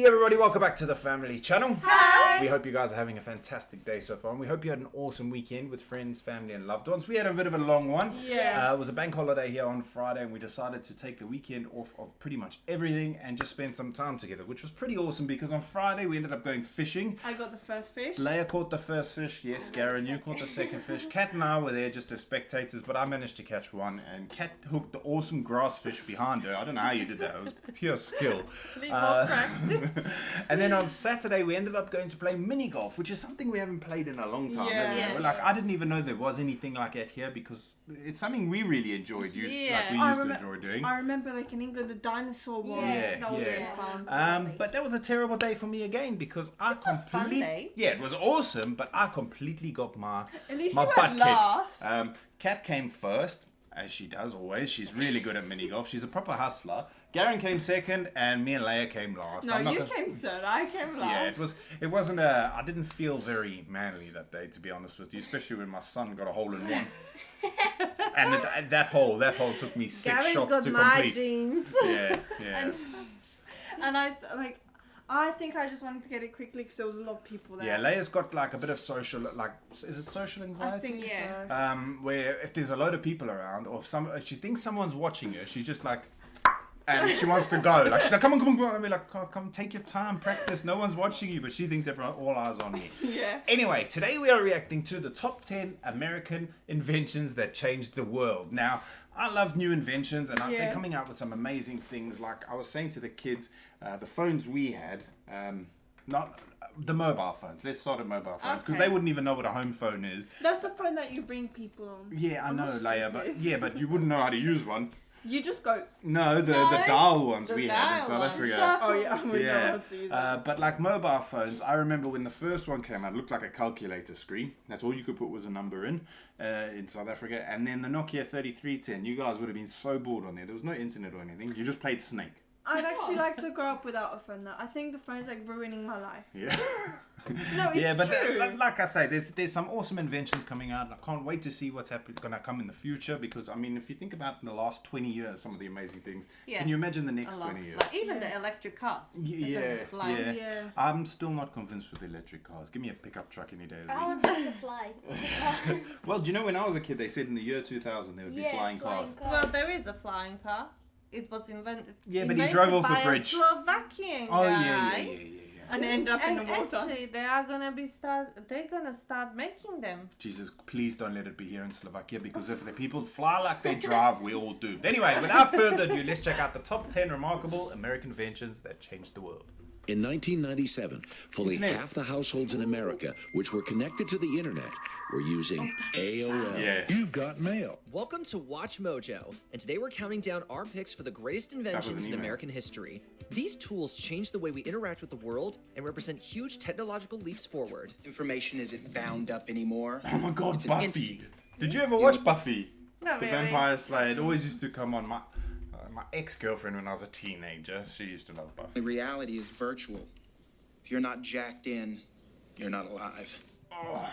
Hey everybody, welcome back to the family channel. Hi. We hope you guys are having a fantastic day so far, and we hope you had an awesome weekend with friends, family and loved ones. We had a bit of a long one. Yes. It was a bank holiday here on Friday, and we decided to take the weekend off of pretty much everything and just spend some time together, which was pretty awesome because on Friday we ended up going fishing. I got the first fish. Leia caught the first fish. Yes, Garen, you caught the second fish. Kat and I were there just as spectators, but I managed to catch one, and Kat hooked the awesome grass fish behind her. I don't know how you did that. It was pure skill. Need more practice. And then on Saturday we ended up going to play mini golf, which is something we haven't played in a long time. Yeah. Like I didn't even know there was anything like that here because it's something we really enjoyed. Like we I used to enjoy doing. I remember like in England the dinosaur one. Yeah, That was yeah. really fun. But that was a terrible day for me again because I was fun day. yeah, it was awesome, but I completely got my At least my you butt went last. kicked. Kat came first, as she does always. She's really good at mini golf. She's a proper hustler. Garen came second, and me and Leia came last. No, you came third. I came last. Yeah, it wasn't a. I didn't feel very manly that day, to be honest with you, especially when my son got a hole in one. And that hole took me 6 Gary's shots got to my complete. jeans. Yeah. And I think I just wanted to get it quickly because there was a lot of people there. Yeah, Leia's got like a bit of social, like, is it social anxiety? I think so. Where if there's a load of people around, or if she thinks someone's watching her, she's just like, and she wants to go. Like she's like, come on. I mean, like, come, take your time, practice. No one's watching you, but she thinks all eyes on me. Yeah. Anyway, today we are reacting to the top 10 American inventions that changed the world. Now, I love new inventions, and they're coming out with some amazing things. Like I was saying to the kids, the phones we had, not the mobile phones. Let's start at mobile phones because they wouldn't even know what a home phone is. That's the phone that you bring people on. Yeah, I know, Leia, but you wouldn't know how to use one. You just go. No, the dial ones we had in South Africa. Oh yeah, we know Yeah, how to use it. but like mobile phones, I remember when the first one came out, it looked like a calculator screen. That's all you could put was a number in South Africa. And then the Nokia 3310, you guys would have been so bored on there. There was no internet or anything. You just played Snake. I'd actually like to grow up without a phone now. I think the phone's like ruining my life. Yeah. No, it's yeah, but true. like I say, there's some awesome inventions coming out. I can't wait to see what's gonna come in the future because I mean, if you think about in the last 20 years, some of the amazing things. Yeah. Can you imagine the next 20 years? Like even the electric cars. Yeah. Yeah. I'm still not convinced with electric cars. Give me a pickup truck any day of the I week. want them to fly. Well, do you know when I was a kid, they said in the year 2000 there would be flying cars. Well, there is a flying car. It was invented. Yeah, but he drove off a by bridge. A Slovakian Oh guy. yeah. And end up in the water. Actually, they're gonna start making them. Jesus, please don't let it be here in Slovakia because if the people fly like they drive, we're all doomed. Anyway, without further ado, let's check out the top 10 remarkable American inventions that changed the world. In 1997, fully Internet. half the households in America which were connected to the internet were using AOL. Yeah. You've got mail. Welcome to Watch Mojo, and today we're counting down our picks for the greatest inventions in email. American history. These tools change the way we interact with the world and represent huge technological leaps forward. Information isn't bound up anymore. Oh my God, It's an Buffy. entity. Did you ever watch Buffy? Not The really. Vampire Slayer. It always used to come on. My ex-girlfriend when I was a teenager, she used to love Buffy. The reality is virtual. If you're not jacked in, you're not alive. Oh,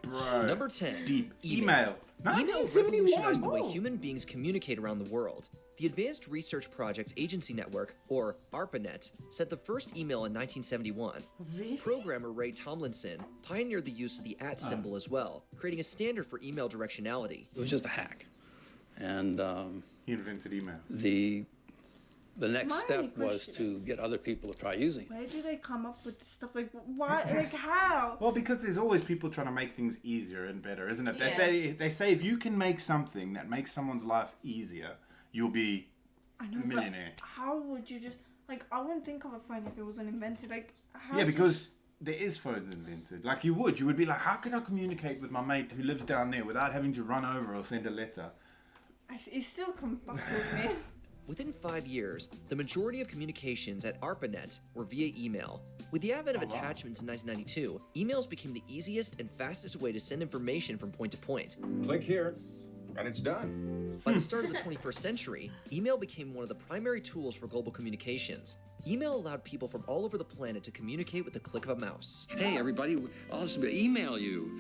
bro. Number 10. Deep. Email. Email 1971. revolutionized the way human beings communicate around the world. The Advanced Research Projects Agency Network, or ARPANET, sent the first email in 1971. Programmer Ray Tomlinson pioneered the use of the @ symbol as well, creating a standard for email directionality. It was just a hack. And He invented email. the next My step only was question to is- get other people to try using it. Where do they come up with this stuff? Like, why? Like, how? Well, because there's always people trying to make things easier and better, isn't it? They Yeah. say if you can make something that makes someone's life easier, you'll be I know, a millionaire. but how would you just like? I wouldn't think of a phone if it wasn't invented. Like, how? Yeah, do you- because there is phones invented. Like you would be like, how can I communicate with my mate who lives down there without having to run over or send a letter? it still comes back with me. Within 5 years, the majority of communications at ARPANET were via email. With the advent of attachments in 1992, emails became the easiest and fastest way to send information from point to point. Click here, and it's done. By the start of the 21st century, email became one of the primary tools for global communications. Email allowed people from all over the planet to communicate with the click of a mouse. Hey, everybody, I'll just email you.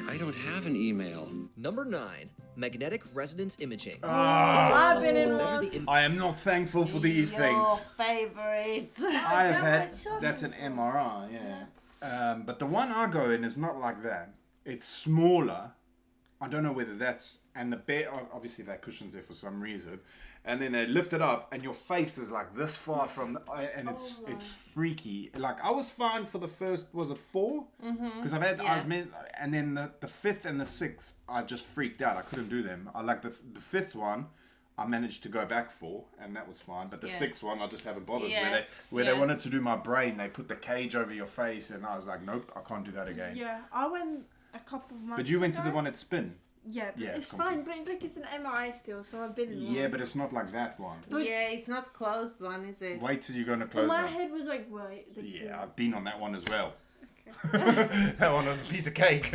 I don't have an email. Number 9. magnetic resonance imaging. I've been in measure one. the I am not thankful for these things. favorites. I have had, that's an MRI, yeah. But the one I go in is not like that. It's smaller. I don't know whether that's, and the bed, obviously that cushion's there for some reason. And then they lift it up and your face is like this far from, and it's freaky. Like I was fine for the first, was it 4? Because I was meant, and then the 5th and the 6th, I just freaked out. I couldn't do them. I like the 5th one, I managed to go back for, and that was fine. But the 6th one, I just haven't bothered. Where they wanted to do my brain, they put the cage over your face, and I was like, nope, I can't do that again. Yeah, I went a couple of months But you went to ago. the one at Spin. Yeah, but it's complete. fine. But like it's an MRI still, so I've been in one. Yeah, but it's not like that one. Yeah, it's not closed one, is it? Wait till you're going to But close my one. head was like, wait. Yeah, I've been on that one as well. That one was a piece of cake.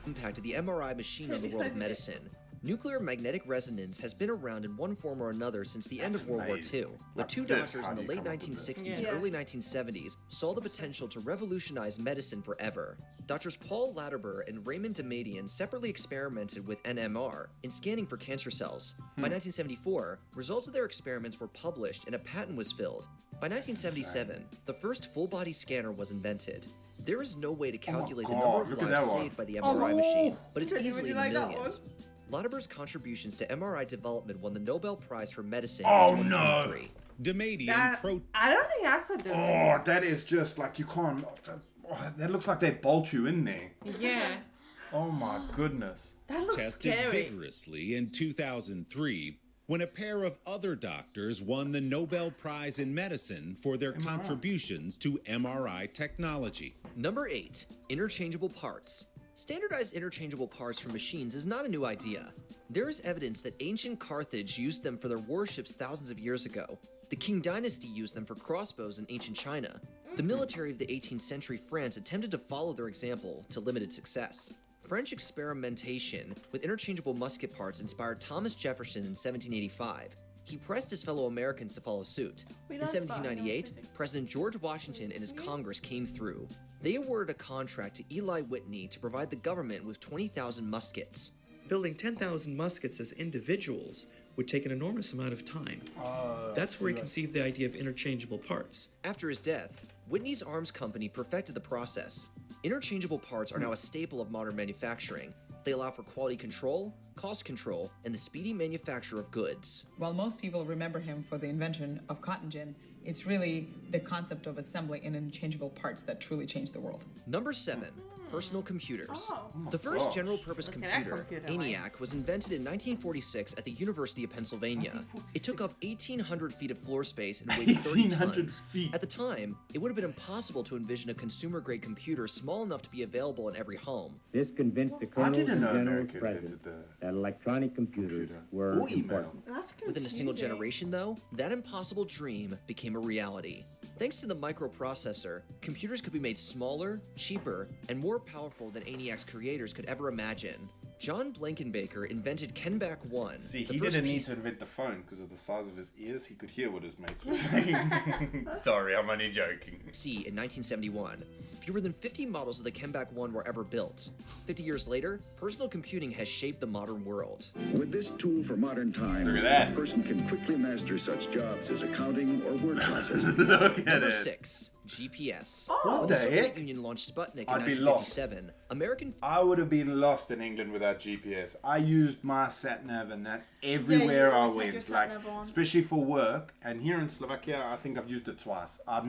impact of the MRI machine on the world of medicine. Nuclear magnetic resonance has been around in one form or another since the end of World War II, when two doctors in the late 1960s and early 1970s saw the potential to revolutionize medicine forever. Doctors Paul Latterber and Raymond Damadian separately experimented with NMR in scanning for cancer cells. By 1974, results of their experiments were published and a patent was filled. By 1977, the first full-body scanner was invented. There is no way to calculate the number of lives saved by the MRI machine, but it's easily in the millions. Latterber's contributions to MRI development won the Nobel Prize for Medicine in 2023. Damadian I don't think I could do it. Oh, that is just like you can't. That looks like they bolt you in there. Yeah. Oh my goodness. That looks tested scary. vigorously in 2003 when a pair of other doctors won the Nobel Prize in Medicine for their contributions to MRI technology. Number 8. Interchangeable parts. Standardized interchangeable parts for machines is not a new idea. There is evidence that ancient Carthage used them for their warships thousands of years ago. The Qing dynasty used them for crossbows in ancient China. The military of the 18th century France attempted to follow their example to limited success. French experimentation with interchangeable musket parts inspired Thomas Jefferson in 1785. He pressed his fellow Americans to follow suit. In 1798, President George Washington and his Congress came through. They awarded a contract to Eli Whitney to provide the government with 20,000 muskets. Building 10,000 muskets as individuals would take an enormous amount of time. That's where he conceived the idea of interchangeable parts. After his death, Whitney's arms company perfected the process. Interchangeable parts are now a staple of modern manufacturing. They allow for quality control, cost control, and the speedy manufacture of goods. While most people remember him for the invention of cotton gin, it's really the concept of assembling interchangeable parts that truly changed the world. Number 7. Personal computers. The first general-purpose computer, ENIAC, was invented in 1946 at the University of Pennsylvania. It took up 1,800 feet of floor space and weighed 30 tons. At the time, it would have been impossible to envision a consumer-grade computer small enough to be available in every home. This convinced the colonels and generals present that electronic computers were important. Within a single generation, though, that impossible dream became a reality. Thanks to the microprocessor, computers could be made smaller, cheaper, and more powerful than ENIAC's creators could ever imagine. John Blankenbaker invented Kenback 1. See, he didn't need to invent the phone because of the size of his ears. He could hear what his mates were saying. Sorry, I'm only joking. In 1971. Fewer than 50 models of the Kenback 1 were ever built. 50 years later, personal computing has shaped the modern world. With this tool for modern times, a person can quickly master such jobs as accounting or word processing. Number 6. GPS. What the the Soviet heck? Union launched Sputnik in I'd be lost. 1957. I would have been lost in England without GPS. I used my sat nav and that everywhere I went, like especially for work. And here in Slovakia, I think I've used it twice. I've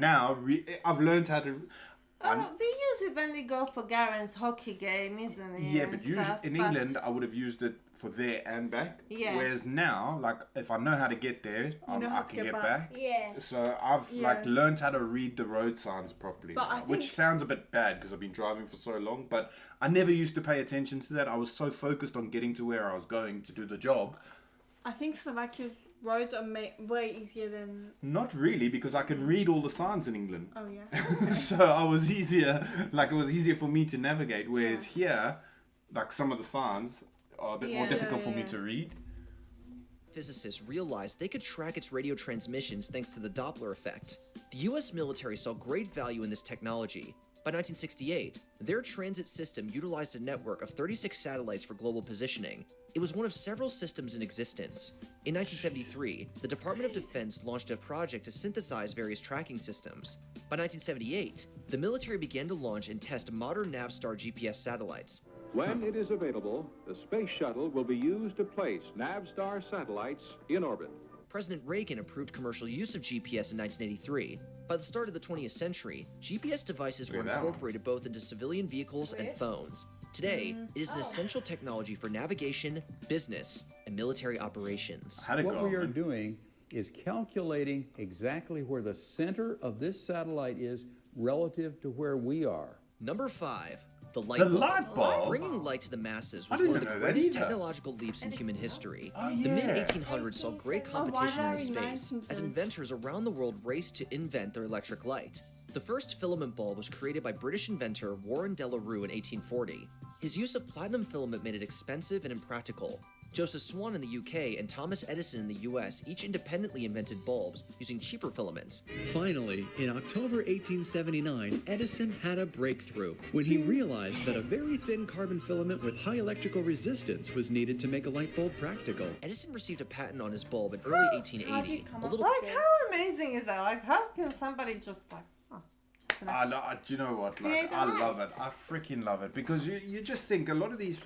learned how to. We use it when we go for Garen's hockey game, isn't it? Yeah, but usually in England, I would have used it for there and back. Yeah. Whereas now, like, if I know how to get there, I can get back. Yeah. So I've learned how to read the road signs properly, But I which think- sounds a bit bad because I've been driving for so long. But I never used to pay attention to that. I was so focused on getting to where I was going to do the job. I think Slovakia's roads are way easier than. Not really, because I can read all the signs in England. Oh yeah. So I was easier. Like, it was easier for me to navigate. Whereas here, like, some of the signs are a bit more difficult for me to read. Physicists realized they could track its radio transmissions thanks to the Doppler effect. The US military saw great value in this technology. By 1968, their transit system utilized a network of 36 satellites for global positioning. It was one of several systems in existence. In 1973, the Department of Defense launched a project to synthesize various tracking systems. By 1978, the military began to launch and test modern Navstar GPS satellites. When it is available, the space shuttle will be used to place Navstar satellites in orbit. President Reagan approved commercial use of GPS in 1983. By the start of the 20th century, GPS devices were incorporated both into civilian vehicles and phones. Today, it is an essential technology for navigation, business, and military operations. What we are doing is calculating exactly where the center of this satellite is relative to where we are. Number 5. The light The bulb. light bulb? Bringing light to the masses I was didn't one of the know that greatest either. technological leaps in human history. Oh, The yeah. mid-1800s saw great competition in the space as inventors around the world raced to invent their electric light. The first filament bulb was created by British inventor Warren de la Rue in 1840. His use of platinum filament made it expensive and impractical. Joseph Swan in the UK and Thomas Edison in the US each independently invented bulbs using cheaper filaments. Finally, in October 1879, Edison had a breakthrough when he realized that a very thin carbon filament with high electrical resistance was needed to make a light bulb practical. Edison received a patent on his bulb in early 1880. A little Like, how amazing is that? Like, how can somebody just like, Do you know what? Like, Create a I light. love it. I freaking love it because you just think a lot of these,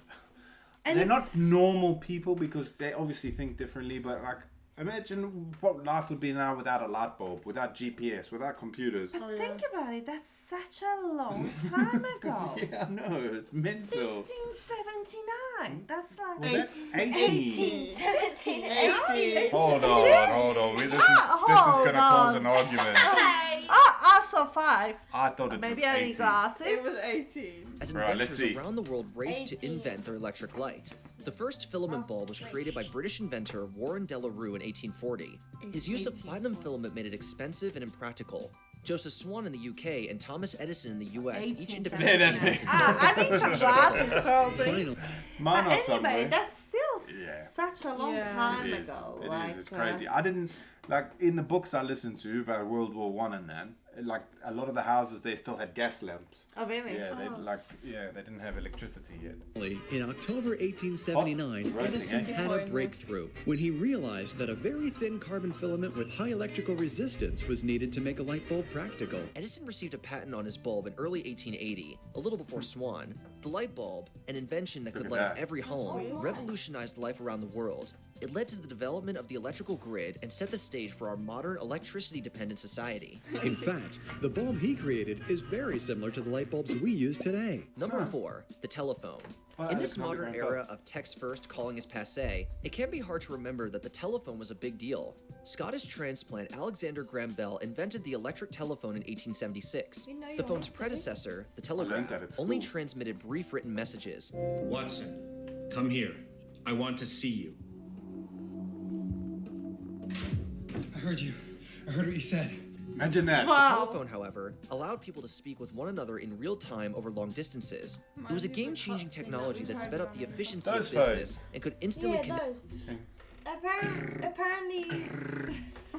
And they're not it's- normal people because they obviously think differently. But like, imagine what life would be now without a light bulb, without GPS, without computers. But think about it, that's such a long time ago. Yeah, I know, it's mental. 1579. That's like Was that 18? 18. Hold on. This is gonna cause an argument. I saw 5. I thought it Maybe was I 18. need glasses. It was 18. As Right, let's inventors see. around the world raced to invent their electric light. The first filament bulb was created by British inventor Warren de la Rue in 1840. His use of platinum filament made it expensive and impractical. Joseph Swan in the UK and Thomas Edison in the US each independently invented I need some glasses, probably. Mine are But somewhere. anyway, that's still Yeah. such a long Yeah. time It is. ago. It like, is. It's crazy. I didn't like in the books I listened to about World War One and then like a lot of the houses they still had gas lamps. Oh really? Yeah, they didn't have electricity yet. In October 1879, Hot. Edison Roasting, eh? had a breakthrough when he realized that a very thin carbon filament with high electrical resistance was needed to make a light bulb practical. Edison received a patent on his bulb in early 1880, a little before Swan. The light bulb, an invention that could at light up that. every home, revolutionized life around the world. It led to the development of the electrical grid and set the stage for our modern electricity-dependent society. In fact, the bulb he created is very similar to the light bulbs we use today. Number 4, the telephone. Well, In this it's not modern even era of text-first calling is passé, it can be hard to remember that the telephone was a big deal. Scottish transplant Alexander Graham Bell invented the electric telephone in 1876. The phone's predecessor, the telegraph, that at only school. transmitted brief written messages. Watson, come here. I want to see you. I heard you. I heard what you said. Imagine that. The telephone, however, allowed people to speak with one another in real time over long distances. It was a game-changing technology that sped up the efficiency Those of business and could instantly Yeah, connect. those. Apparently,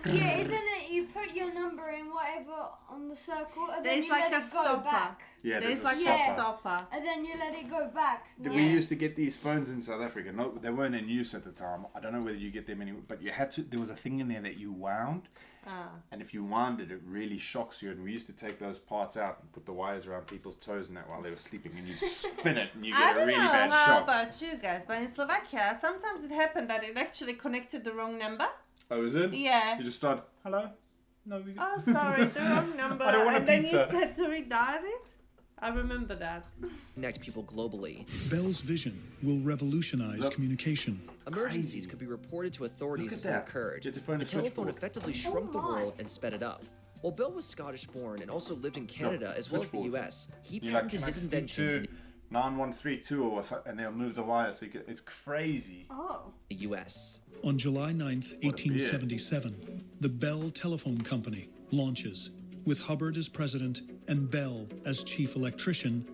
yeah, isn't it? You put your number in whatever on the circle, and then There's you like let a it go stopper. back. Yeah, There's a like Yeah. a stopper. And then you let it go back. We used to get these phones in South Africa. No, they weren't in use at the time. I don't know whether you get them anywhere, but you had to. There was a thing in there that you wound, and if you wound it, it really shocks you. And we used to take those parts out and put the wires around people's toes and that while they were sleeping, and you spin it and you I get a don't really know bad how shock. about you guys, but in Slovakia, sometimes it happened that it actually connected the wrong number. Oh, is it? Yeah. You just start. Hello. No, we. Oh, sorry, the wrong number. I don't want a and then you pizza. had to redial it. I remember that. Connect people globally. Bell's vision will revolutionize communication. Emergencies could be reported to authorities Look as at they that. occurred. Get the phone The to telephone switchboard. effectively shrunk the world and sped it up. While Bell was Scottish-born and also lived in Canada as well as the switchboard. US, he You're like, patented "Can I his speak invention to 9132 or something, and they'll move the wire so you get. It's crazy. Oh. in the US. On July 9th, 1877, the Bell Telephone Company launches, with Hubbard as president and Bell as chief electrician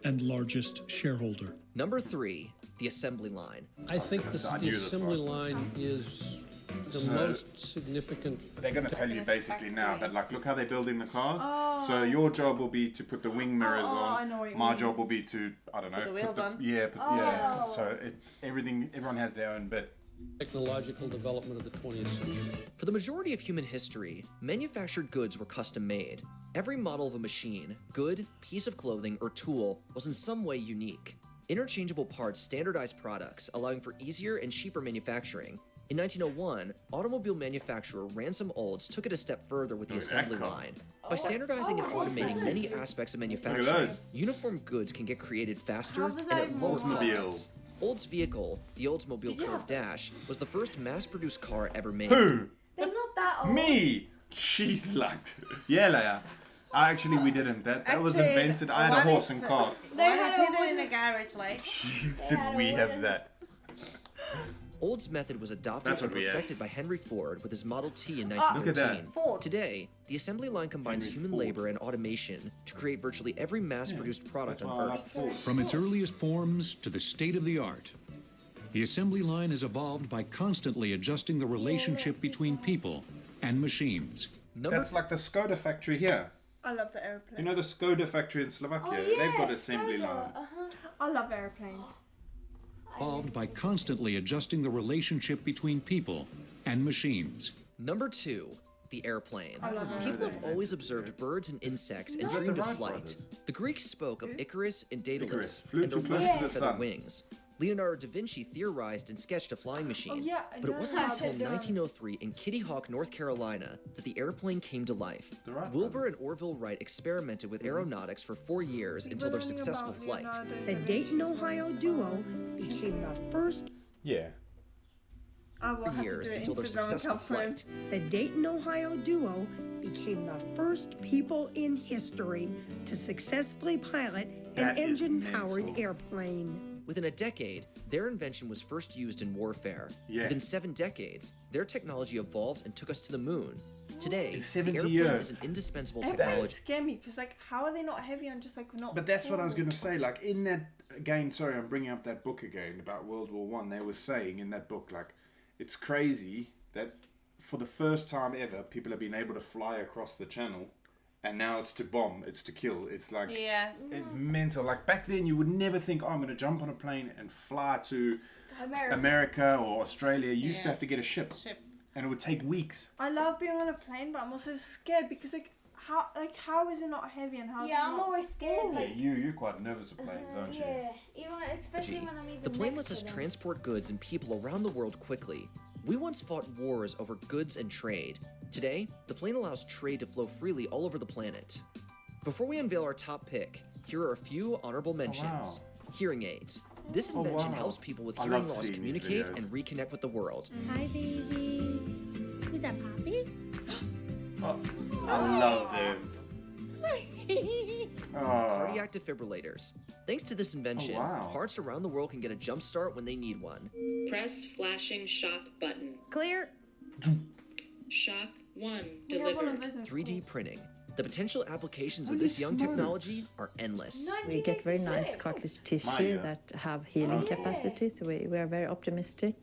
and largest shareholder. Number 3, the assembly line. I think I the knew this assembly one. line is the So- most significant. They're going to tell you basically now that, like, look how they're building the cars. Oh. So your job will be to put the wing mirrors I on. know what you My mean. job will be to, I don't know, Put the wheels on. Yeah, yeah. Oh. So everyone has their own bit. Technological development of the 20th century. For the majority of human history, manufactured goods were custom made. Every model of a machine, good, piece of clothing, or tool was in some way unique. Interchangeable parts standardized products, allowing for easier and cheaper manufacturing. In 1901, automobile manufacturer Ransom Olds took it a step further with the assembly line. By standardizing and automating many aspects of manufacturing, those. uniform goods can get created faster How does and that at even lower work? costs. Olds' vehicle, the Oldsmobile Curved Dash, was the first mass-produced car ever made. Who? They're not that old. Me! She's lucked. Yeah, Leia. Actually, we didn't. That was Actually, invented. I had a one horse is, and cart. They One had is a hidden in wooden- the garage, like. Jeez, They did had a we have wooden- that? Olds' method was adopted That's and what we had. perfected by Henry Ford with his Model T in Look at 1913. that. Ford. Today, the assembly line combines Henry human Ford. labor and automation to create virtually every mass-produced product That's on why I like Earth. Ford. From its earliest forms to the state of the art, the assembly line has evolved by constantly adjusting the relationship between people and machines. That's like the Skoda factory here. I love the airplane. You know the Skoda factory in Slovakia? Oh, yeah, They've got assembly Skoda. line. I love airplanes. Evolved by constantly adjusting the relationship between people and machines. Number 2, the airplane. I love it. People have always observed birds and insects and Not dreamed the of Wright flight. brothers. The Greeks spoke of Icarus and Daedalus Icarus flew and their too close wings to and the feather sun. wings. Leonardo da Vinci theorized and sketched a flying machine. yeah, but it wasn't yeah. until That's it. 1903 in Kitty Hawk, North Carolina, that the airplane came to life. The Wright Wilbur and Orville Wright experimented with aeronautics for 4 years until their successful flight. The Dayton, Ohio duo became the first. Yeah. I will have to Years do an until their Instagram successful account for him. flight. The Dayton, Ohio duo became the first people in history to successfully pilot an That is engine-powered mental. airplane. Within a decade, their invention was first used in warfare. Yeah. Within 7 decades, their technology evolved and took us to the moon. Today, In the 70 airplane years. is an indispensable Airplanes technology. scare me because how are they not heavy and just not? But that's what I was cool? going to say. Like in that again, sorry, I'm bringing up that book again about World War One. They were saying in that book, like, it's crazy that for the first time ever, people have been able to fly across the channel, and now it's to bomb, it's to kill. It's like it's mental. Like back then, you would never think, oh, I'm going to jump on a plane and fly to America or Australia. You used to have to get a ship, and it would take weeks. I love being on a plane, but I'm also scared because how is it not heavy and how? Yeah, I'm always scared. Yeah, you're quite nervous of planes, aren't you? Yeah, even especially when I'm even The plane next lets us to them. transport goods and people around the world quickly. We once fought wars over goods and trade. Today, the plane allows trade to flow freely all over the planet. Before we unveil our top pick, here are a few honorable mentions. Hearing aids. This Oh, invention wow. helps people with I hearing love loss seeing these communicate videos. and reconnect with the world. Hi, baby. Is that Poppy? Oh, I love them. Cardiac defibrillators. Thanks to this invention, Oh, wow. hearts around the world can get a jump start when they need one. Press flashing shock button. Clear. Shock 1 We have one of delivered. those in 3D printing. The potential applications of Holy this young smoke. technology are endless. We get very nice cartilage tissue that have healing capacity, so we are very optimistic.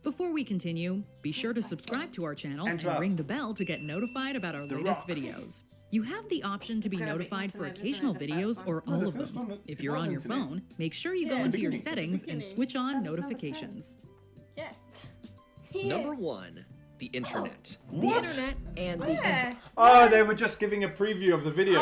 Before we continue, be sure to subscribe to our channel And and to us. ring the bell to get notified about our The latest Rock. videos. You have the option to be gonna be notified for internet, isn't occasional it, the videos first or No, all the of first them. one, If it you're was on your internet. phone, make sure you go Yeah, into your beginning, settings and beginning. switch on That was number 10. notifications. Yeah. Number 1, the internet. The internet and the Oh, they were just giving a preview of the video.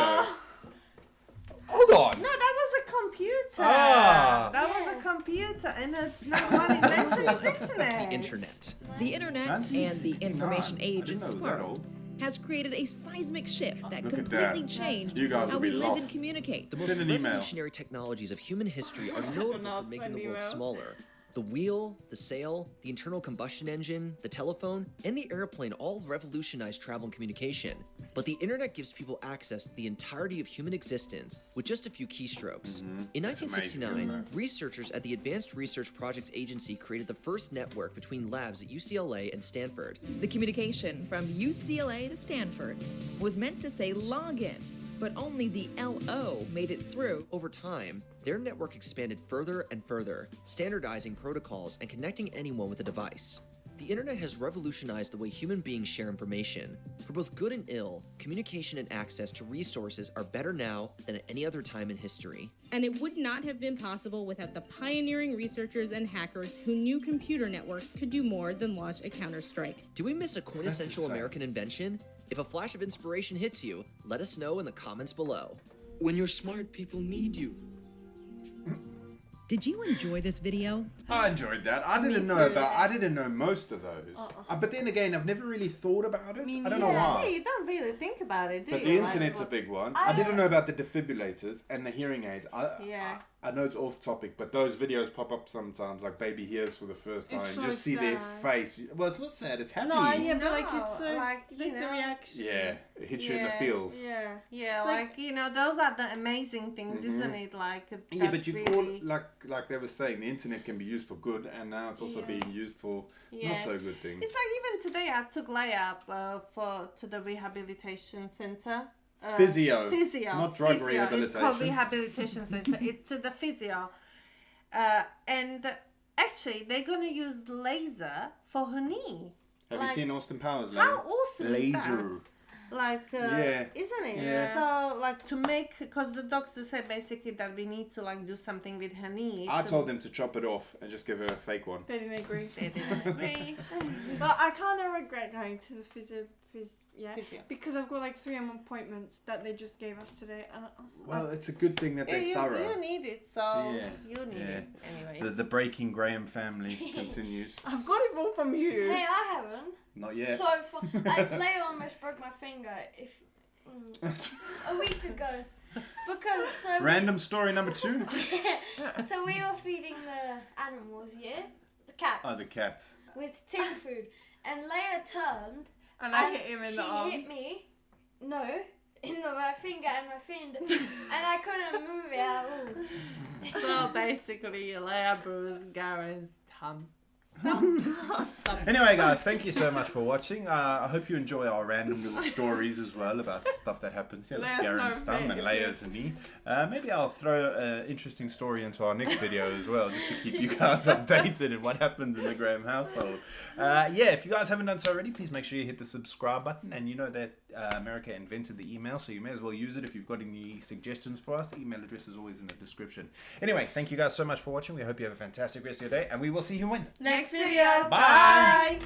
Hold on. No, that was a computer. Ah. That was a computer, and the number one invention is internet. The internet. The internet and the 1969. information I age didn't know it was that squirreled old. has created a seismic shift that Look at completely that. changed You guys how will we be live lost. and communicate. The most Send an email. revolutionary technologies of human history are notable know, for making send the world email. smaller. The wheel, the sail, the internal combustion engine, the telephone, and the airplane all revolutionized travel and communication. But the internet gives people access to the entirety of human existence with just a few keystrokes. In That's amazing, 1969, isn't it? researchers at the Advanced Research Projects Agency created the first network between labs at UCLA and Stanford. The communication from UCLA to Stanford was meant to say login, but only the LO made it through. Over time, their network expanded further and further, standardizing protocols and connecting anyone with a device. The internet has revolutionized the way human beings share information. For both good and ill, communication and access to resources are better now than at any other time in history. And it would not have been possible without the pioneering researchers and hackers who knew computer networks could do more than launch a counterstrike. Do we miss a quintessential American invention? If a flash of inspiration hits you, let us know in the comments below. When you're smart, people need you. Did you enjoy this video? I enjoyed that. I didn't know most of those. But then again, I've never really thought about it. I don't know why. You don't really think about it, do But you? the internet's a big one. I didn't know about the defibrillators and the hearing aids. I know it's off topic, but those videos pop up sometimes, like baby hears for the first time. It's so Just see their face. Well, it's not sad, it's happy. No, yeah, but like it's so like, the reaction. Yeah, it hits you in the feels. Yeah. Yeah, like you know, those are the amazing things, isn't it? Like yeah, but you really... call it, like they were saying, the internet can be used for good, and now it's also being used for not so good things. It's like even today I took Leia to the rehabilitation center. Physio, not drug physio. rehabilitation. It's called rehabilitation center. It's to the physio, and actually they're gonna use laser for her knee. Have you seen Austin Powers? How awesome laser. is that? Like, isn't it? Yeah. So, like, to make, because the doctor said basically that we need to, like, do something with her knee. I told them to chop it off and just give her a fake one. They didn't agree. They didn't agree. But I kind of regret going to the physio. Because I've got like 3 appointments that they just gave us today. And Well, it's a good thing that they're thorough. You need it, so you need it. Anyways. The Breaking Graham family continues. I've got it all from you. Hey, I haven't. Not yet. So far, Leia almost broke my finger a week ago. Because Random story number 2. So we were feeding the animals, the cats. Oh, the cats. With tin food, and Leia turned. And I hit him in the arm. She hit me. No, in my finger and my fin, and I couldn't move it at all. So basically, Leia bruised Garen's thumb. Anyway, guys, thank you so much for watching. I hope you enjoy our random little stories as well about stuff that happens here, like Garen's thumb and Leia's knee. Maybe I'll throw an interesting story into our next video as well, just to keep you guys updated on what happens in the Graham household. If you guys haven't done so already, please make sure you hit the subscribe button. And you know that America invented the email, so you may as well use it if you've got any suggestions for us. The email address is always in the description. Anyway, thank you guys so much for watching. We hope you have a fantastic rest of your day, and we will see you when? Next video. Bye.